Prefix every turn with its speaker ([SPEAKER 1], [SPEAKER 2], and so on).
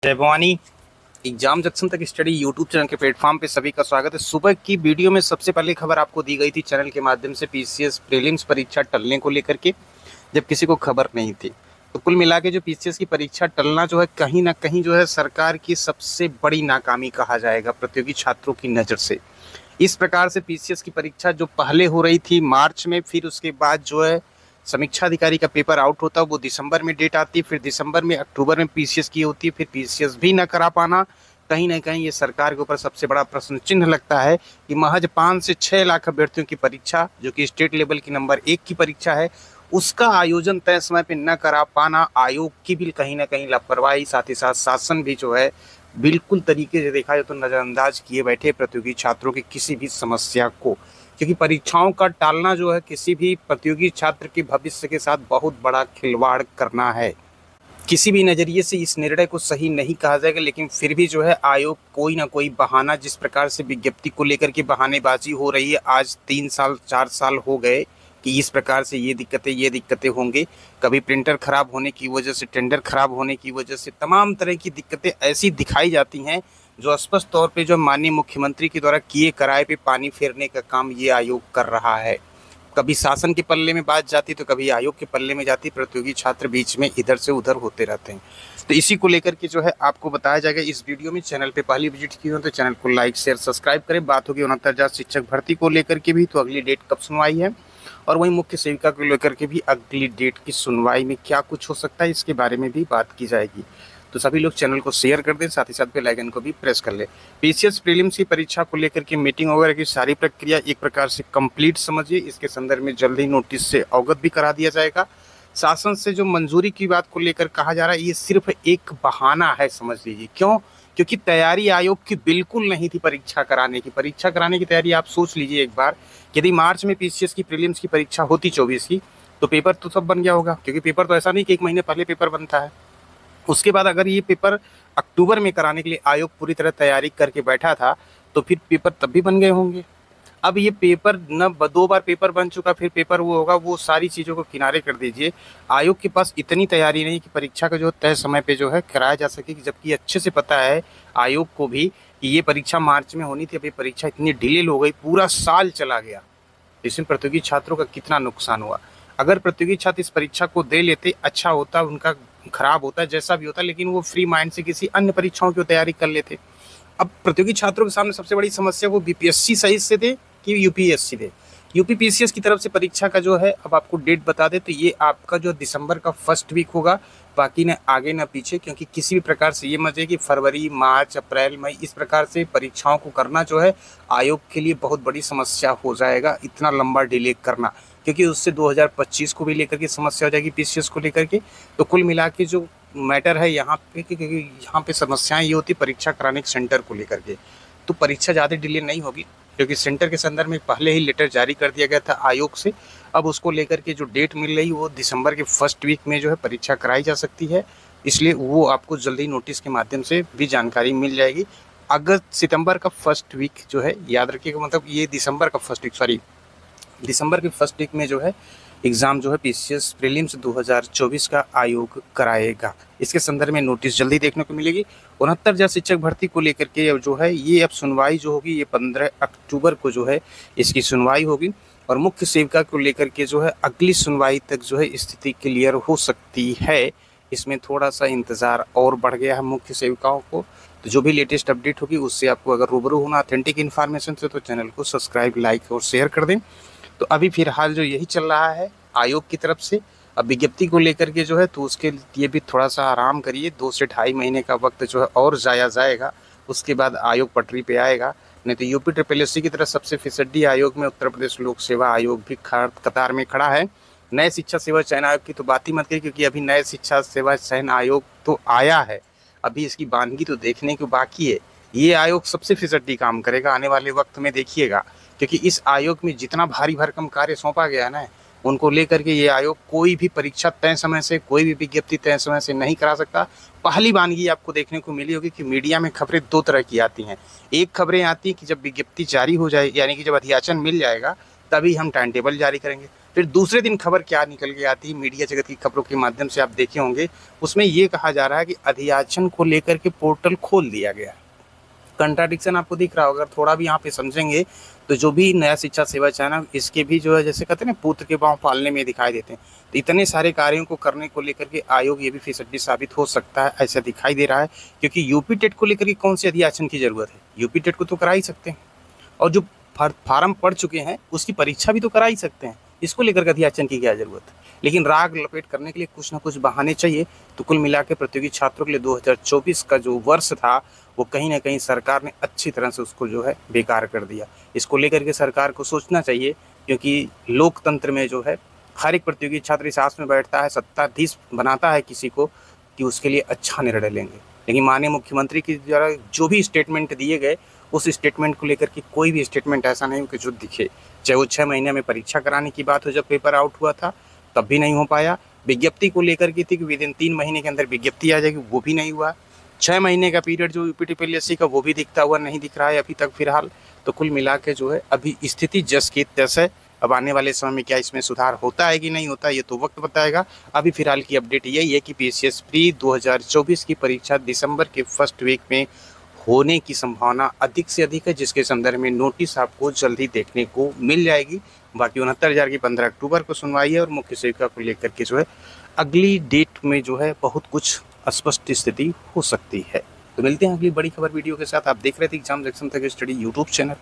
[SPEAKER 1] जय Bhavani. Exam junction तक study YouTube channel के प्लेटफॉर्म पे सभी का स्वागत है। सुबह की वीडियो में सबसे पहले खबर आपको दी गई थी चैनल के माध्यम से पीसीएस प्रीलिम्स परीक्षा टलने को लेकर के, जब किसी को खबर नहीं थी। तो कुल मिला के जो पीसीएस की परीक्षा टलना जो है कहीं ना कहीं जो है सरकार की सबसे बड़ी नाकामी कहा जाएगा प्रतियोगी छात्रों की नज़र से। इस प्रकार से पीसीएस की परीक्षा जो पहले हो रही थी मार्च में, फिर उसके बाद जो है समीक्षा अधिकारी का पेपर आउट होता है, वो दिसंबर में डेट आती है, फिर दिसंबर में अक्टूबर में पीसीएस की होती है, फिर पीसीएस भी ना करा पाना कहीं ना कहीं ये सरकार के ऊपर सबसे बड़ा प्रश्न चिन्ह लगता है कि महज 5 से 6 लाख अभ्यर्थियों की परीक्षा जो कि स्टेट लेवल की नंबर 1 की परीक्षा है, उसका आयोजन तय समय पर न करा पाना आयोग की भी कहीं ना कहीं लापरवाही, साथ ही साथ शासन भी जो है बिल्कुल तरीके से देखा जाए तो नज़रअंदाज किए बैठे प्रतियोगी छात्रों की किसी भी समस्या को। क्योंकि परीक्षाओं का टालना जो है किसी भी प्रतियोगी छात्र के भविष्य के साथ बहुत बड़ा खिलवाड़ करना है। किसी भी नज़रिए से इस निर्णय को सही नहीं कहा जाएगा, लेकिन फिर भी जो है आयोग कोई ना कोई बहाना, जिस प्रकार से विज्ञप्ति को लेकर के बहानेबाजी हो रही है, आज 3 साल 4 साल हो गए कि इस प्रकार से ये दिक्कतें होंगी। कभी प्रिंटर खराब होने की वजह से, टेंडर खराब होने की वजह से तमाम तरह की दिक्कतें ऐसी दिखाई जाती हैं जो स्पष्ट तौर पे जो माननीय मुख्यमंत्री के द्वारा किए कराए पे पानी फेरने का काम ये आयोग कर रहा है। कभी शासन के पल्ले में बात जाती तो कभी आयोग के पल्ले में जाती, प्रतियोगी छात्र बीच में इधर से उधर होते रहते हैं। तो इसी को लेकर के जो है आपको बताया जाएगा इस वीडियो में। चैनल पे पहली विजिट की हो तो चैनल को लाइक शेयर सब्सक्राइब करें। बात होगी 69,000 शिक्षक भर्ती को लेकर के भी, तो अगली डेट कब सुनवाई है, और वहीं मुख्य सेविका को लेकर के भी अगली डेट की सुनवाई में क्या कुछ हो सकता है इसके बारे में भी बात की जाएगी। तो सभी लोग चैनल को शेयर कर दें, साथ ही साथ बेल आइकन को भी प्रेस कर लें। पीसीएस प्रीलिम्स की परीक्षा को लेकर के मीटिंग वगैरह की सारी प्रक्रिया एक प्रकार से कंप्लीट समझिए। इसके संदर्भ में जल्द ही नोटिस से अवगत भी करा दिया जाएगा। शासन से जो मंजूरी की बात को लेकर कहा जा रहा है, ये सिर्फ एक बहाना है समझ लीजिए। क्यों? क्योंकि तैयारी आयोग की बिल्कुल नहीं थी परीक्षा कराने की। परीक्षा कराने की तैयारी आप सोच लीजिए एक बार, यदि मार्च में पीसीएस की प्रीलिम्स की परीक्षा होती 24 की, तो पेपर तो सब बन गया होगा। क्योंकि पेपर तो ऐसा नहीं कि 1 महीने पहले पेपर बनता है। उसके बाद अगर ये पेपर अक्टूबर में कराने के लिए आयोग पूरी तरह तैयारी करके बैठा था, तो फिर पेपर तब भी बन गए होंगे। अब ये पेपर न 2 बार पेपर बन चुका, फिर पेपर वो होगा, वो सारी चीज़ों को किनारे कर दीजिए। आयोग के पास इतनी तैयारी नहीं कि परीक्षा का जो तय समय पे जो है कराया जा सके, जबकि अच्छे से पता है आयोग को भी कि ये परीक्षा मार्च में होनी थी। अभी परीक्षा इतनी डिले हो गई, पूरा साल चला गया। इसमें प्रतियोगी छात्रों का कितना नुकसान हुआ। अगर प्रतियोगी छात्र इस परीक्षा को दे लेते, अच्छा होता, उनका खराब होता, जैसा भी होता, लेकिन वो फ्री माइंड से किसी अन्य परीक्षाओं की तैयारी कर लेते। अब प्रतियोगी छात्रों के सामने सबसे बड़ी समस्या वो बीपीएससी सही से दे कि यूपीएससी दे। यूपी पीसीएस की तरफ से परीक्षा का जो है, अब आपको डेट बता दे तो ये आपका जो दिसंबर का फर्स्ट वीक होगा, बाकी न आगे न पीछे। क्योंकि किसी भी प्रकार से ये मजे कि फरवरी मार्च अप्रैल मई इस प्रकार से परीक्षाओं को करना जो है आयोग के लिए बहुत बड़ी समस्या हो जाएगा, इतना लंबा डिले करना। क्योंकि उससे 2025 को भी लेकर के समस्या हो जाएगी पीसीएस को लेकर के। तो कुल मिला के जो मैटर है यहाँ पे, क्योंकि यहाँ पे समस्याएं ये होती परीक्षा कराने के सेंटर को लेकर के, तो परीक्षा ज़्यादा डिले नहीं होगी। क्योंकि सेंटर के संदर्भ में पहले ही लेटर जारी कर दिया गया था आयोग से। अब उसको लेकर के जो डेट मिल रही है वो दिसंबर के फर्स्ट वीक में जो है परीक्षा कराई जा सकती है। इसलिए वो आपको जल्दी नोटिस के माध्यम से भी जानकारी मिल जाएगी। अगस्त सितंबर का फर्स्ट वीक जो है याद रखिएगा, मतलब ये दिसंबर का फर्स्ट वीक, सॉरी दिसंबर के फर्स्ट वीक में जो है एग्ज़ाम जो है पीसीएस प्रीलिम्स 2024 का आयोग कराएगा। इसके संदर्भ में नोटिस जल्दी देखने को मिलेगी। 69,000 शिक्षक भर्ती को लेकर के जो है ये अब सुनवाई जो होगी ये 15 अक्टूबर को जो है इसकी सुनवाई होगी, और मुख्य सेविका को लेकर के जो है अगली सुनवाई तक जो है स्थिति क्लियर हो सकती है। इसमें थोड़ा सा इंतज़ार और बढ़ गया है मुख्य सेविकाओं को। तो जो भी लेटेस्ट अपडेट होगी उससे आपको अगर रूबरू होना ऑथेंटिक इन्फॉर्मेशन से, तो चैनल को सब्सक्राइब, लाइक और शेयर कर दें। तो अभी फिलहाल जो यही चल रहा है आयोग की तरफ से। अब विज्ञप्ति को लेकर के जो है तो उसके लिए भी थोड़ा सा आराम करिए। 2 से 2.5 महीने का वक्त जो है और जाया जाएगा, उसके बाद आयोग पटरी पे आएगा। नहीं तो यूपी ट्रिपल की तरह सबसे फिसड्डी आयोग में उत्तर प्रदेश लोक सेवा आयोग भी कतार में खड़ा है। नए शिक्षा सेवा चयन आयोग की तो बात ही मत करिए, क्योंकि अभी नए शिक्षा सेवा चयन आयोग तो आया है, अभी इसकी बानगी तो देखने को बाकी है। ये आयोग सबसे फिसड्डी काम करेगा आने वाले वक्त में, देखिएगा। क्योंकि इस आयोग में जितना भारी भरकम कार्य सौंपा गया है ना, उनको लेकर के ये आयोग कोई भी परीक्षा तय समय से, कोई भी विज्ञप्ति तय समय से नहीं करा सकता। पहली बानगी आपको देखने को मिली होगी कि मीडिया में खबरें 2 तरह की आती हैं। एक खबरें आती हैं कि जब विज्ञप्ति जारी हो जाए, यानी कि जब अध्याचन मिल जाएगा तभी हम टाइम टेबल जारी करेंगे। फिर दूसरे दिन खबर क्या निकल के आती है, मीडिया जगत की खबरों के माध्यम से आप देखे होंगे, उसमें ये कहा जा रहा है कि अधियाचन को लेकर के पोर्टल खोल दिया गया। कंट्राडिक्शन आपको दिख रहा होगा, अगर थोड़ा भी यहाँ पे समझेंगे तो जो भी नया शिक्षा सेवा चैनल, इसके भी जो है जैसे कहते हैं ना पुत्र के पाँव पालने में दिखाई देते हैं, तो इतने सारे कार्यों को करने को लेकर के आयोग ये भी फिसड्डी साबित हो सकता है, ऐसा दिखाई दे रहा है। क्योंकि यूपी टेट को लेकर के कौन से अधियाचन की जरूरत है, यूपी टेट को तो करा ही सकते हैं, और जो फार्म पढ़ चुके हैं उसकी परीक्षा भी तो करा ही सकते हैं, इसको लेकर के अधियाचन की क्या जरूरत है। लेकिन राग लपेट करने के लिए कुछ ना कुछ बहाने चाहिए। तो कुल मिला के प्रतियोगी छात्रों के लिए 2024 का जो वर्ष था वो कहीं ना कहीं सरकार ने अच्छी तरह से उसको जो है बेकार कर दिया। इसको लेकर के सरकार को सोचना चाहिए, क्योंकि लोकतंत्र में जो है हर एक प्रतियोगी छात्र इस आस में बैठता है, सत्ताधीश बनाता है किसी को कि उसके लिए अच्छा निर्णय लेंगे। लेकिन माननीय मुख्यमंत्री की द्वारा जो भी स्टेटमेंट दिए गए, उस स्टेटमेंट को लेकर के कोई भी स्टेटमेंट ऐसा नहीं कि जो दिखे। चाहे वो 6 महीने में परीक्षा कराने की बात हो, जब पेपर आउट हुआ था तब भी नहीं हो पाया। विज्ञप्ति को लेकर के थी कि विदिन 3 महीने के अंदर विज्ञप्ति आ जाएगी, वो भी नहीं हुआ। 6 महीने का पीरियड जो यूपीटीपीएससी का, वो भी दिखता हुआ नहीं दिख रहा है अभी तक फिलहाल। तो कुल मिला के जो है अभी स्थिति जस की तस है। अब आने वाले समय में क्या इसमें सुधार होता है कि नहीं होता, ये तो वक्त बताएगा। अभी फिलहाल की अपडेट यही है कि पीसीएस प्री 2024 की परीक्षा दिसंबर के फर्स्ट वीक में होने की संभावना अधिक से अधिक है, जिसके संदर्भ में नोटिस आपको जल्दी देखने को मिल जाएगी। बाकी 69,000 की 15 अक्टूबर को सुनवाई है, और मुख्य सेविका को लेकर के जो है अगली डेट में जो है बहुत कुछ अस्पष्ट स्थिति हो सकती है। तो मिलते हैं अगली बड़ी खबर वीडियो के साथ। आप देख रहे थे एग्जाम जंक्शन तक स्टडी यूट्यूब चैनल।